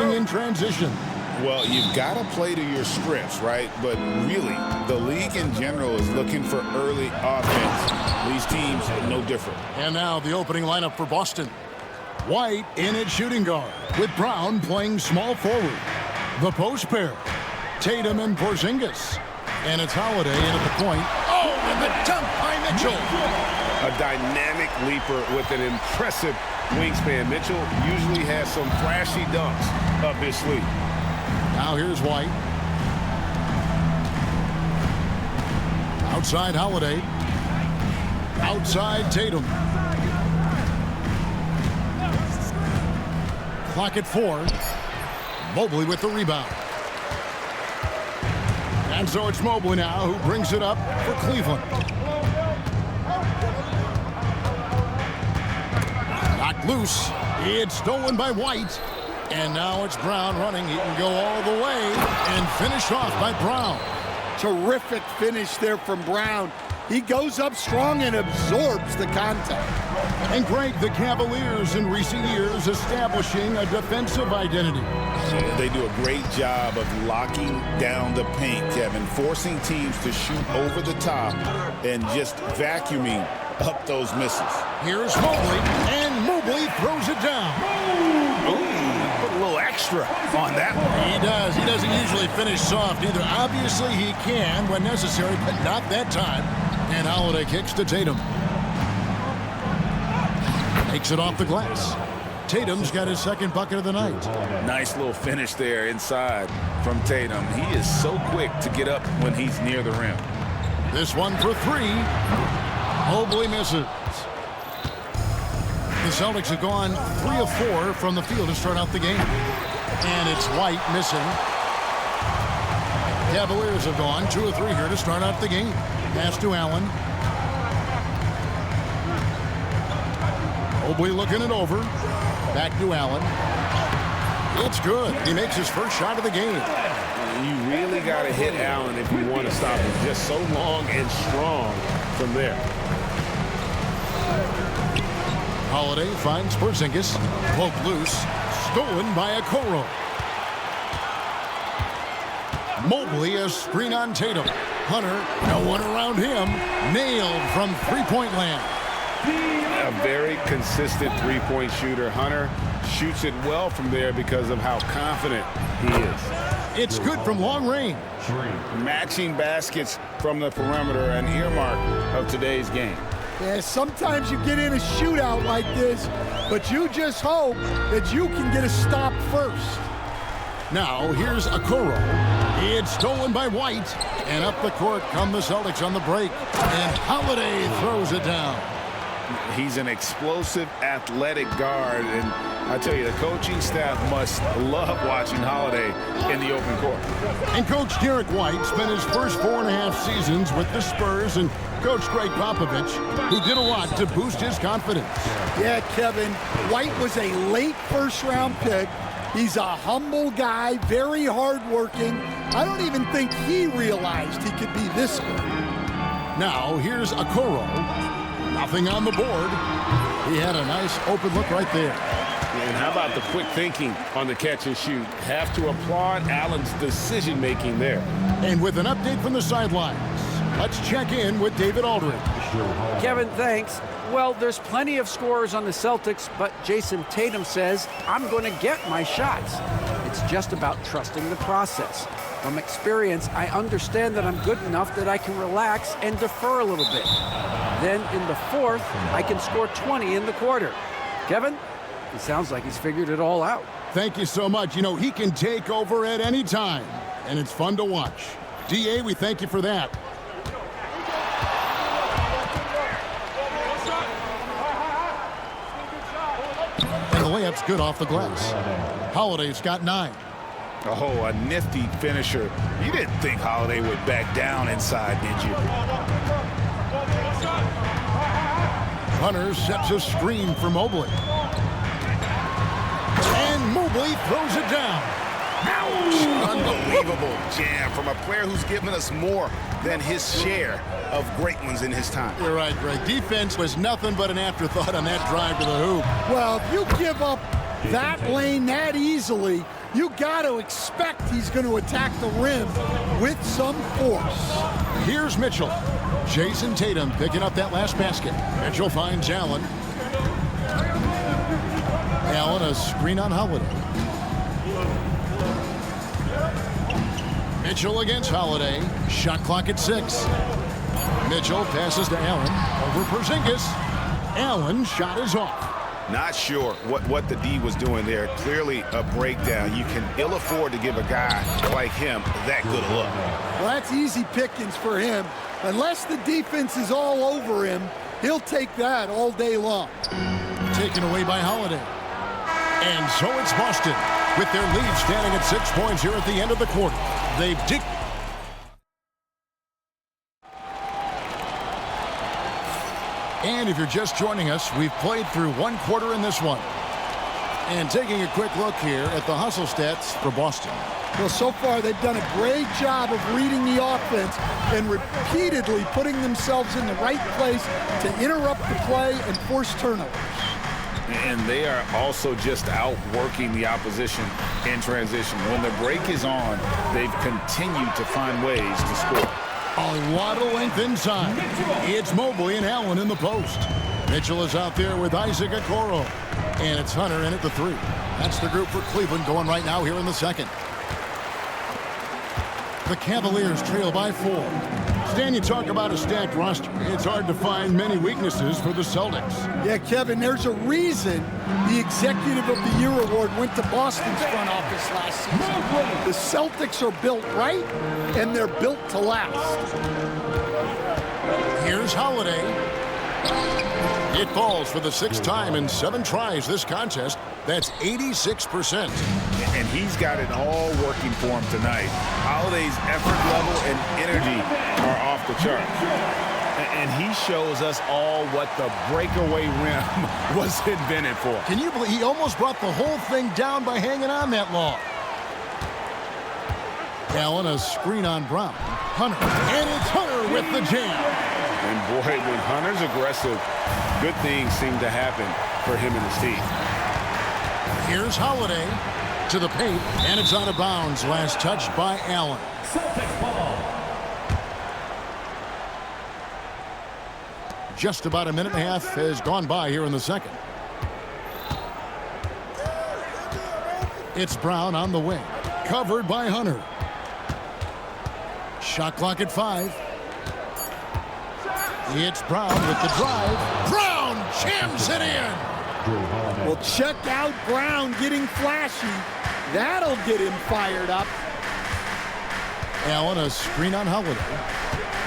working in transition. Well, you've got to play to your strengths, right? But really, the league in general is looking for early offense. These teams are no different. And now the opening lineup for Boston. White in at shooting guard, with Brown playing small forward. The post pair, Tatum and Porzingis. And it's Holiday in at the point. Oh, and the dunk by Mitchell. A dynamic leaper with an impressive wingspan. Mitchell usually has some flashy dunks up his sleeve. Now here's White. Outside Holiday. Outside Tatum. Clock at 4. Mobley with the rebound. And so it's Mobley now who brings it up for Cleveland. Knocked loose. It's stolen by White. And now it's Brown running. He can go all the way and finished off by Brown. Terrific finish there from Brown. He goes up strong and absorbs the contact. And Greg, the Cavaliers in recent years establishing a defensive identity. They do a great job of locking down the paint, Kevin, forcing teams to shoot over the top and just vacuuming up those misses. Here's Mobley, and Mobley throws it down. Ooh, put a little extra on that one. He does. He doesn't usually finish soft either. Obviously, he can when necessary, but not that time. And Holiday kicks to Tatum. Takes it off the glass. Tatum's got his second bucket of the night. Nice little finish there inside from Tatum. He is so quick to get up when he's near the rim. This one for 3. Mobley misses. The Celtics have gone 3 of 4 from the field to start out the game. And it's White missing. Cavaliers have gone 2 of 3 here to start out the game. Pass to Allen. Mobley looking it over. Back to Allen. It's good. He makes his first shot of the game. You really got to hit Allen if you want to stop him. Just so long and strong from there. Holiday finds Porzingis. Poke loose. Stolen by Okoro. Mobley, a screen on Tatum. Hunter, no one around him. Nailed from three-point land. A very consistent three-point shooter. Hunter shoots it well from there because of how confident he is. It's good from long range. Matching baskets from the perimeter, an earmark of today's game. Yeah, sometimes you get in a shootout like this, but you just hope that you can get a stop first. Now, here's Okoro. It's stolen by White. And up the court come the Celtics on the break. And Holiday throws it down. He's an explosive, athletic guard. And I tell you, the coaching staff must love watching Holiday in the open court. And Coach Derek White spent his first 4.5 seasons with the Spurs and Coach Greg Popovich, who did a lot to boost his confidence. Yeah, Kevin, White was a late first-round pick. He's a humble guy, very hardworking. I don't even think he realized he could be this good. Now, here's Okoro. Nothing on the board. He had a nice open look right there. And how about the quick thinking on the catch and shoot? Have to applaud Allen's decision-making there. And with an update from the sidelines, let's check in with David Aldridge. Kevin, thanks. Well, there's plenty of scorers on the Celtics, but Jason Tatum says, I'm going to get my shots. It's just about trusting the process. From experience, I understand that I'm good enough that I can relax and defer a little bit. Then in the fourth, I can score 20 in the quarter. Kevin, it sounds like he's figured it all out. Thank you so much. You know, he can take over at any time, and it's fun to watch. DA, we thank you for that. And the layup's good off the glass. Holiday's got 9. Oh, a nifty finisher. You didn't think Holiday would back down inside, did you? Hunter sets a screen for Mobley. And Mobley throws it down. Ouch! Unbelievable jam from a player who's given us more than his share of great ones in his time. You're right, Greg. Defense was nothing but an afterthought on that drive to the hoop. Well, if you give up that lane that easily, You got to expect he's going to attack the rim with some force. Here's Mitchell. Jason Tatum picking up that last basket. Mitchell finds Allen. Allen, a screen on Holiday. Mitchell against Holiday. Shot clock at 6. Mitchell passes to Allen. Over Porzingis. Allen shot is off. Not sure what the D was doing there. Clearly a breakdown. You can ill afford to give a guy like him that good a look. Well, that's easy pickings for him. Unless the defense is all over him, he'll take that all day long. Taken away by Holiday. And so it's Boston with their lead standing at 6 points here at the end of the quarter. They've And if you're just joining us, we've played through one quarter in this one. And taking a quick look here at the hustle stats for Boston. Well, so far they've done a great job of reading the offense and repeatedly putting themselves in the right place to interrupt the play and force turnovers. And they are also just outworking the opposition in transition. When the break is on, they've continued to find ways to score. A lot of length inside. It's Mobley and Allen in the post. Mitchell is out there with Isaac Okoro. And it's Hunter in at the 3. That's the group for Cleveland going right now here in the second. The Cavaliers trail by 4. Stan, you talk about a stacked roster. It's hard to find many weaknesses for the Celtics. Yeah, Kevin, there's a reason the Executive of the Year award went to Boston's front office last season. The Celtics are built right, and they're built to last. Here's Holiday. It falls for the 6th time in 7 tries this contest. That's 86%. And he's got it all working for him tonight. Holiday's effort level and energy are off the chart. And he shows us all what the breakaway rim was invented for. Can you believe he almost brought the whole thing down by hanging on that long? Allen, a screen on Brown. Hunter, and it's Hunter with the jam. And boy, when Hunter's aggressive, good things seem to happen for him and his team. Here's Holiday to the paint, and it's out of bounds. Last touch by Allen. Just about a minute and a half has gone by here in the second. It's Brown on the wing, covered by Hunter. Shot clock at 5. It's Brown with the drive. Brown jams it in. Well, check out Brown getting flashy. That'll get him fired up. Allen, a screen on Holiday.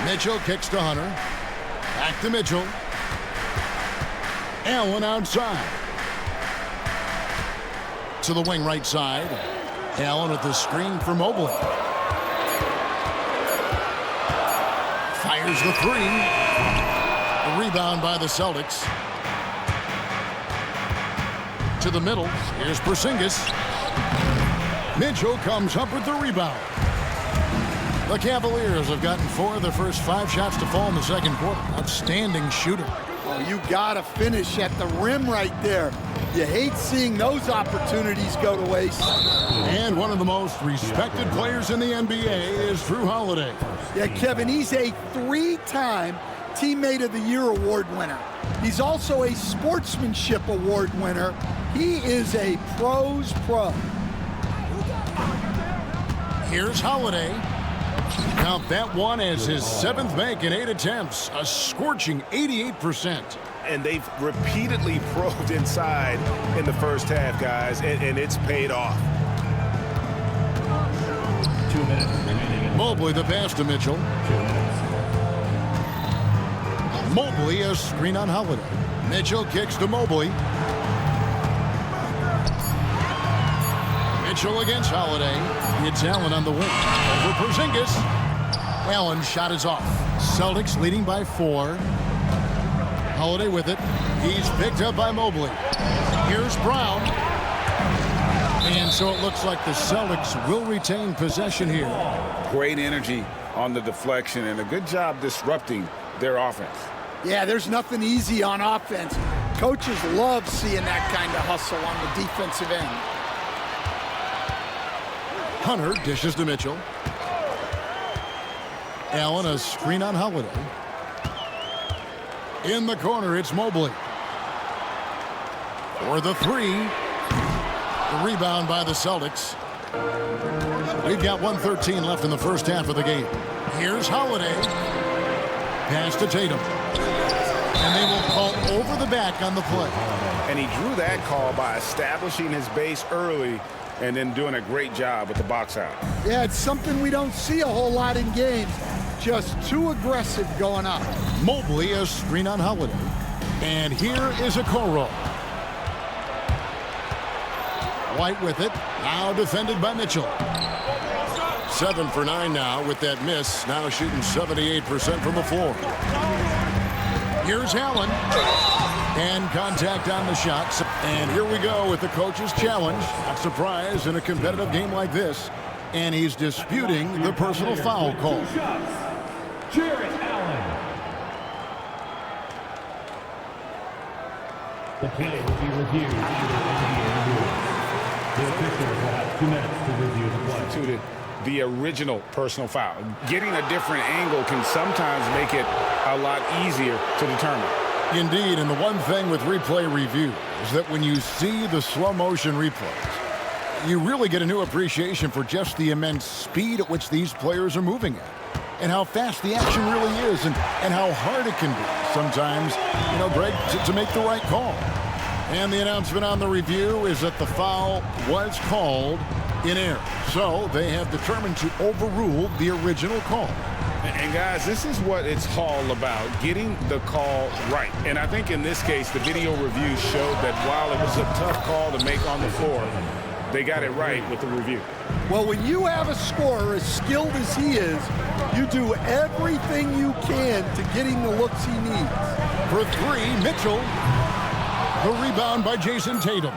Mitchell kicks to Hunter. Back to Mitchell. Allen outside. To the wing right side. Allen with the screen for Mobley. Fires the 3. A rebound by the Celtics. To the middle. Here's Porzingis. Mitchell comes up with the rebound. The Cavaliers have gotten 4 of their first 5 shots to fall in the second quarter. Outstanding shooter. Oh, you got to finish at the rim right there. You hate seeing those opportunities go to waste. And one of the most respected players in the NBA is Jrue Holiday. Yeah, Kevin, he's a 3-time Teammate of the Year award winner. He's also a Sportsmanship Award winner. He is a pro's pro. Here's Holiday. Count that one as his 7th make in 8 attempts. A scorching 88%. And they've repeatedly probed inside in the first half, guys, and it's paid off. 2 minutes remaining. Mobley the pass to Mitchell. 2 minutes. Mobley a screen on Holiday. Mitchell kicks to Mobley. Mitchell against Holiday. It's Allen on the wing. Over Porzingis. Allen's shot is off. Celtics leading by 4. Holiday with it. He's picked up by Mobley. Here's Brown. And so it looks like the Celtics will retain possession here. Great energy on the deflection and a good job disrupting their offense. Yeah, there's nothing easy on offense. Coaches love seeing that kind of hustle on the defensive end. Hunter dishes to Mitchell. Allen, a screen on Holiday. In the corner, it's Mobley. For the three. The rebound by the Celtics. We've got 1:13 left in the first half of the game. Here's Holiday. Pass to Tatum. And they will call over the back on the play. And he drew that call by establishing his base early and then doing a great job with the box out. Yeah, it's something we don't see a whole lot in games. Just too aggressive going up. Mobley, a screen on Holiday. And here is Okoro. White with it. Now defended by Mitchell. 7 for 9 now with that miss. Now shooting 78% from the floor. Here's Allen. And contact on the shots. And here we go with the coach's challenge. Not surprised in a competitive game like this. And he's disputing the personal foul call. The play will be reviewed. The officials will have 2 minutes to review the play. Instituted the original personal foul. Getting a different angle can sometimes make it a lot easier to determine. Indeed, and the one thing with replay review is that when you see the slow motion replays, you really get a new appreciation for just the immense speed at which these players are moving at, and how fast the action really is, and how hard it can be sometimes, you know, Greg, to make the right call. And the announcement on the review is that the foul was called in error. So they have determined to overrule the original call. And guys, this is what it's all about, getting the call right. And I think in this case, the video review showed that while it was a tough call to make on the floor, they got it right with the review. Well, when you have a scorer as skilled as he is, you do everything you can to get him the looks he needs. For three, Mitchell. The rebound by Jason Tatum.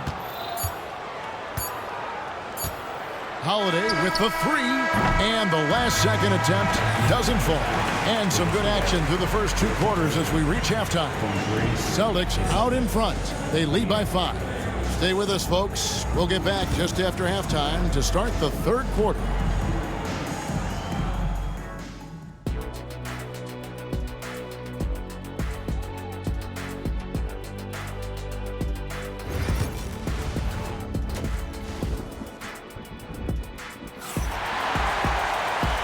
Holiday with the three, and the last second attempt doesn't fall. And some good action through the first 2 quarters as we reach halftime. Celtics out in front. They lead by 5. Stay with us, folks. We'll get back just after halftime to start the 3rd quarter.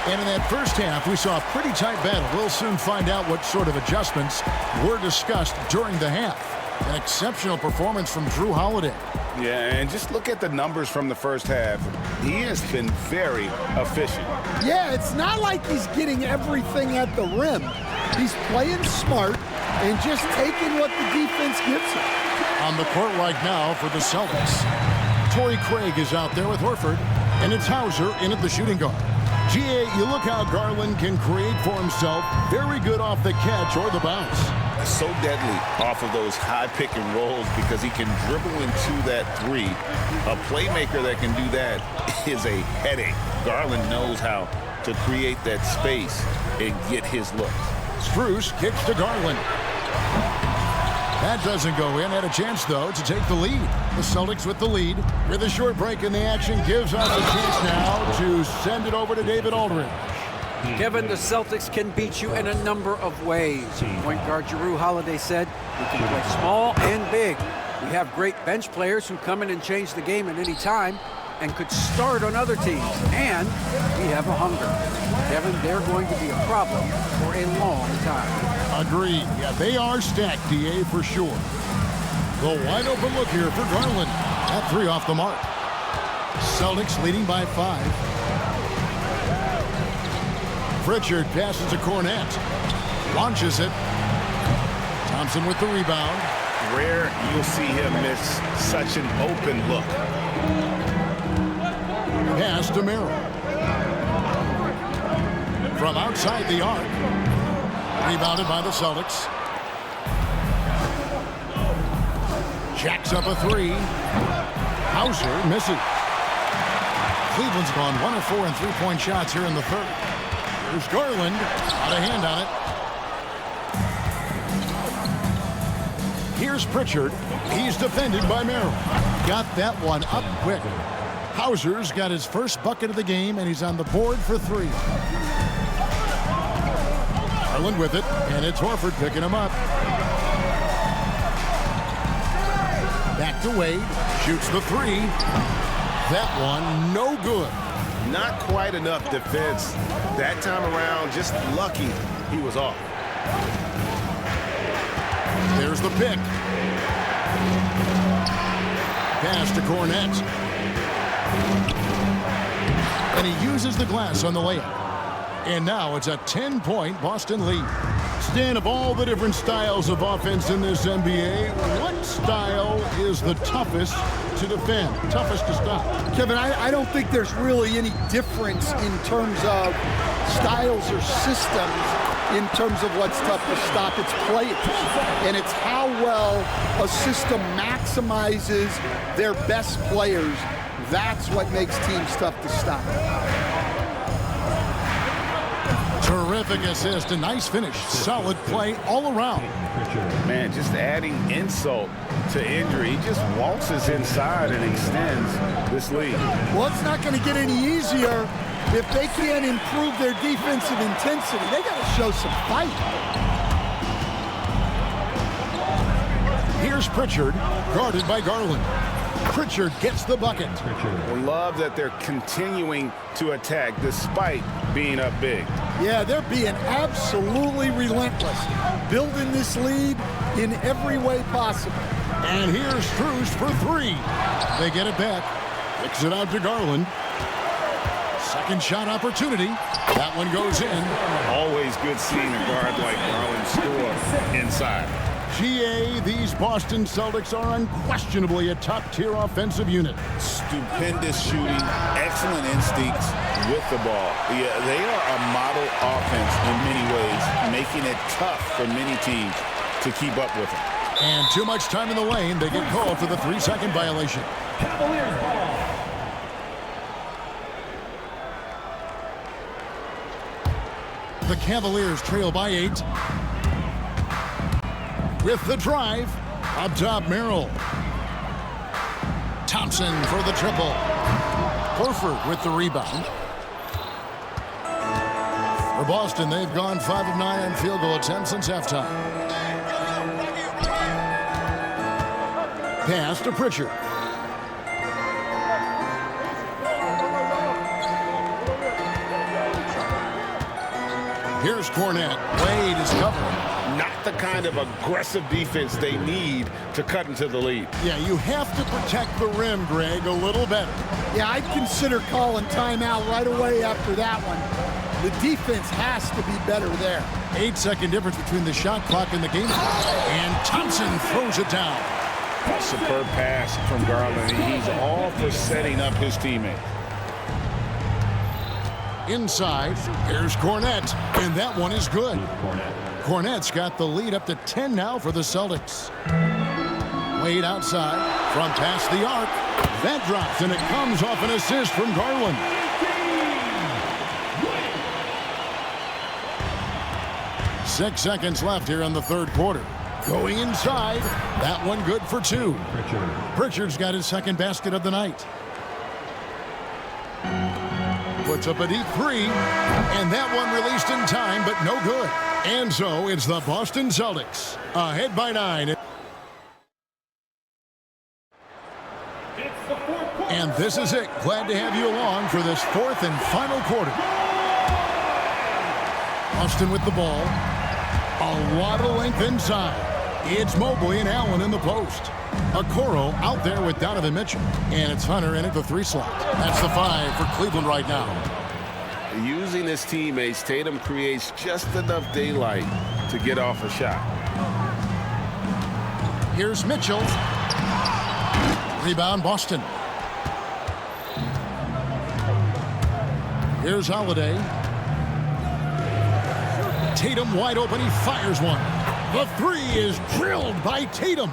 And in that first half, we saw a pretty tight battle. We'll soon find out what sort of adjustments were discussed during the half. An exceptional performance from Drew Holiday. Yeah, and just look at the numbers from the first half. He has been very efficient. Yeah, it's not like he's getting everything at the rim. He's playing smart and just taking what the defense gives him. On the court right now for the Celtics, Torrey Craig is out there with Horford, and it's Hauser in at the shooting guard. GA, you look how Garland can create for himself. Very good off the catch or the bounce. So deadly off of those high pick and rolls because he can dribble into that three. A playmaker that can do that is a headache. Garland knows how to create that space and get his look. Strus kicks to Garland. That doesn't go in. Had a chance, though, to take the lead. The Celtics with the lead. With a short break in the action, gives us a chance now to send it over to David Aldridge. Kevin, the Celtics can beat you in a number of ways. Point guard Drew Holiday said, we can play small and big. We have great bench players who come in and change the game at any time and could start on other teams. And we have a hunger. Kevin, they're going to be a problem for a long time. Agreed. Yeah, they are stacked, DA, for sure. The wide open look here for Garland. That three off the mark. Celtics leading by 5. Pritchard passes to Cornette. Launches it. Thompson with the rebound. Rare you'll see him miss such an open look. Pass to Merrill. From outside the arc. Rebounded by the Celtics. Jacks up a three. Hauser misses. Cleveland's gone 1 of 4 in three-point shots here in the third. Here's Garland. Got a hand on it. Here's Pritchard. He's defended by Merrill. Got that one up quick. Hauser's got his first bucket of the game, and he's on the board for 3. Garland with it, and it's Horford picking him up. Back to Wade, shoots the 3. That one, no good. Not quite enough defense. That time around, just lucky he was off. There's the pick. Pass to Cornette. And he uses the glass on the layup. And now it's a 10-point Boston lead. Stan, of all the different styles of offense in this NBA, what style is the toughest to defend, toughest to stop? Kevin, I don't think there's really any difference in terms of styles or systems in terms of what's tough to stop. It's players, and it's how well a system maximizes their best players. That's what makes teams tough to stop. Terrific assist, a nice finish, solid play all around. Man, just adding insult to injury. He just waltzes inside and extends this lead. Well, it's not going to get any easier if they can't improve their defensive intensity. They got to show some fight. Here's Pritchard, guarded by Garland. Pritchard gets the bucket. I love that they're continuing to attack despite being up big. Yeah, they're being absolutely relentless, building this lead in every way possible. And here's Strus for 3. They get it back. Kicks it out to Garland. Second shot opportunity. That one goes in. Always good seeing a guard like Garland score inside. GA, these Boston Celtics are unquestionably a top-tier offensive unit. Stupendous shooting, excellent instincts with the ball. Yeah, they are a model offense in many ways, making it tough for many teams to keep up with them. And too much time in the lane. They get called for the 3-second violation. Cavaliers ball. The Cavaliers trail by 8. With the drive, up top Merrill. Thompson for the triple. Horford with the rebound. For Boston, they've gone 5 of 9 on field goal attempts since halftime. Pass to Pritchard. Here's Cornette. Wade is covering. Not the kind of aggressive defense they need to cut into the lead. Yeah, you have to protect the rim, Greg, a little better. Yeah, I'd consider calling timeout right away after that one. The defense has to be better there. 8-second difference between the shot clock and the game. And Thompson throws it down. Superb pass from Garland. He's all for setting up his teammate. Inside, here's Cornette, and that one is good. Cornette's got the lead up to 10 now for the Celtics. Wade outside, from past the arc. That drops, and it comes off an assist from Garland. Six seconds left here in the third quarter. Going inside, that one good for 2. Pritchard's got his second basket of the night. Puts up a deep 3, and that one released in time, but no good. And so it's the Boston Celtics ahead by 9. And this is it. Glad to have you along for this fourth and final quarter. Boston with the ball. A lot of length inside. It's Mobley and Allen in the post. Okoro out there with Donovan Mitchell. And it's Hunter in at the 3 slot. That's the 5 for Cleveland right now. Using his teammates, Tatum creates just enough daylight to get off a shot. Here's Mitchell. Rebound Boston. Here's Holiday. Tatum wide open. He fires one. The 3 is drilled by Tatum.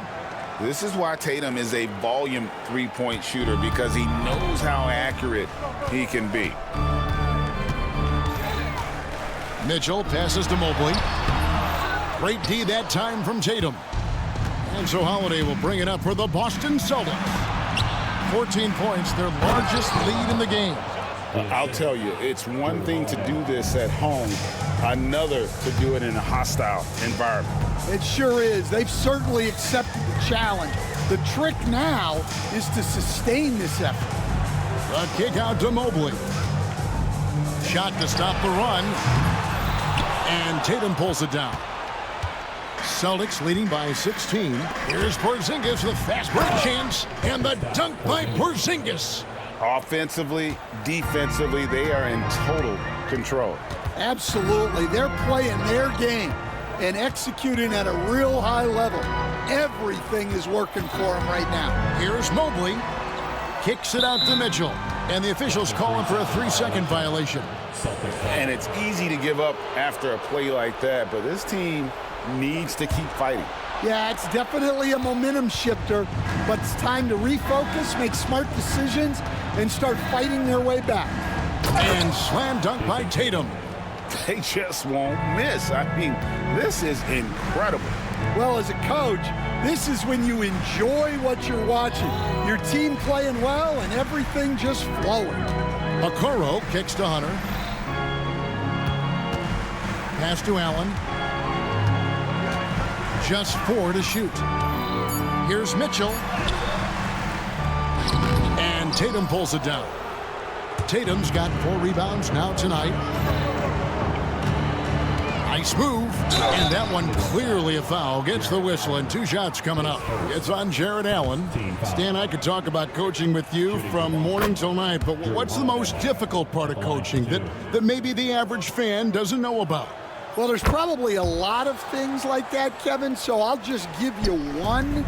This is why Tatum is a volume three-point shooter, because he knows how accurate he can be. Mitchell passes to Mobley. Great D that time from Tatum. And so Holiday will bring it up for the Boston Celtics. 14 points, their largest lead in the game. I'll tell you, it's one thing to do this at home, another to do it in a hostile environment. It sure is. They've certainly accepted the challenge. The trick now is to sustain this effort. The kick out to Mobley. Shot to stop the run. And Tatum pulls it down. Celtics leading by 16. Here's Porzingis with fast break chance. And the dunk by Porzingis. Offensively, defensively, they are in total control. Absolutely. They're playing their game and executing at a real high level. Everything is working for them right now. Here's Mobley. Kicks it out to Mitchell. And the officials calling for a 3-second violation. And it's easy to give up after a play like that, but this team needs to keep fighting. Yeah, it's definitely a momentum shifter, but it's time to refocus, make smart decisions, and start fighting their way back. And slam dunk by Tatum. They just won't miss. I mean, this is incredible. Well, as a coach, this is when you enjoy what you're watching. Your team playing well and everything just flowing. Okoro kicks to Hunter. Pass to Allen. Just 4 to shoot. Here's Mitchell. And Tatum pulls it down. Tatum's got 4 rebounds now tonight. Nice move. And that one clearly a foul. Gets the whistle and 2 shots coming up. It's on Jared Allen. Stan, I could talk about coaching with you from morning till night, but what's the most difficult part of coaching that maybe the average fan doesn't know about? Well, there's probably a lot of things like that, Kevin, so I'll just give you one.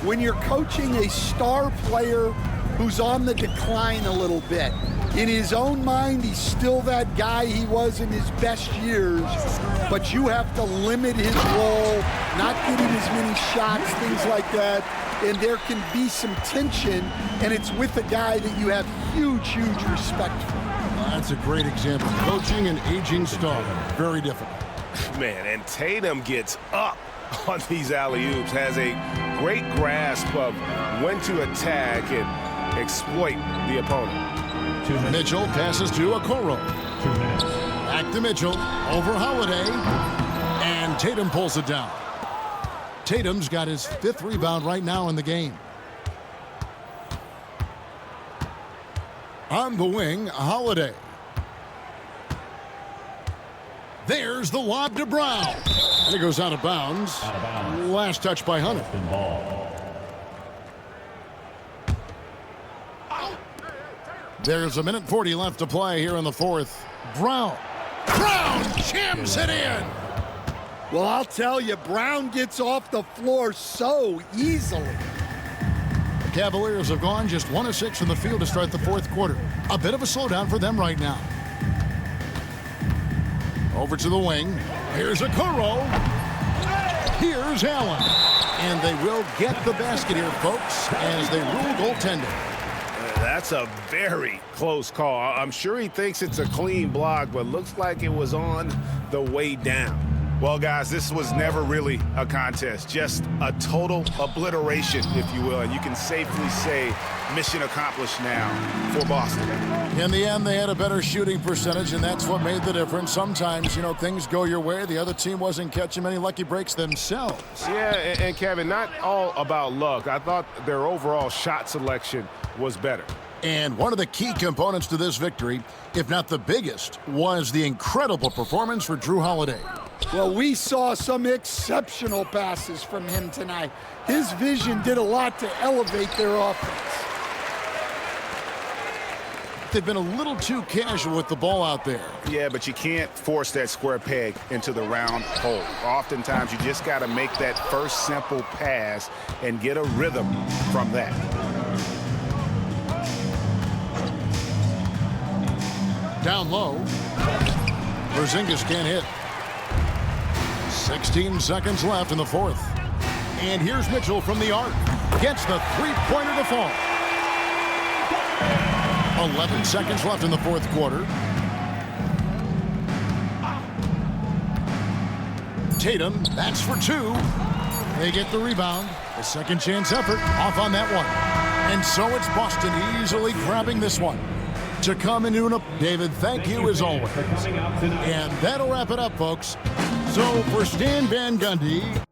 When you're coaching a star player who's on the decline a little bit, in his own mind, he's still that guy he was in his best years, but you have to limit his role, not give him as many shots, things like that, and there can be some tension, and it's with a guy that you have huge, huge respect for. That's a great example. Coaching an aging star. Very difficult. Man, and Tatum gets up on these alley-oops, has a great grasp of when to attack and exploit the opponent. Mitchell passes to Okoro. 2 minutes. Back to Mitchell. Over Holiday. And Tatum pulls it down. Tatum's got his 5th rebound right now in the game. On the wing, Holiday. There's the lob to Brown. And it goes out of bounds. Out of bounds. Last touch by Hunter. Ball. There's 1:40 left to play here in the 4th. Brown jams it in. Well, I'll tell you, Brown gets off the floor so easily. The Cavaliers have gone just 1 of 6 from the field to start the 4th quarter. A bit of a slowdown for them right now. Over to the wing. Here's Okoro. Here's Allen. And they will get the basket here, folks, as they rule goaltending. That's a very close call. I'm sure he thinks it's a clean block, but looks like it was on the way down. Well, guys, this was never really a contest, just a total obliteration, if you will. And you can safely say mission accomplished now for Boston. In the end, they had a better shooting percentage, and that's what made the difference. Sometimes, things go your way. The other team wasn't catching many lucky breaks themselves. Yeah, and Kevin, not all about luck. I thought their overall shot selection was better. And one of the key components to this victory, if not the biggest, was the incredible performance for Jrue Holiday. Well, we saw some exceptional passes from him tonight. His vision did a lot to elevate their offense. They've been a little too casual with the ball out there. Yeah, but you can't force that square peg into the round hole. Oftentimes, you just got to make that first simple pass and get a rhythm from that. Down low. Porzingis can't hit. 16 seconds left in the 4th. And here's Mitchell from the arc. Gets the 3-pointer to fall. 11 seconds left in the 4th quarter. Tatum, that's for 2. They get the rebound. A second chance effort off on that one. And so it's Boston easily grabbing this one. To come into an David, thank you as always. And that'll wrap it up, folks. So for Stan Van Gundy.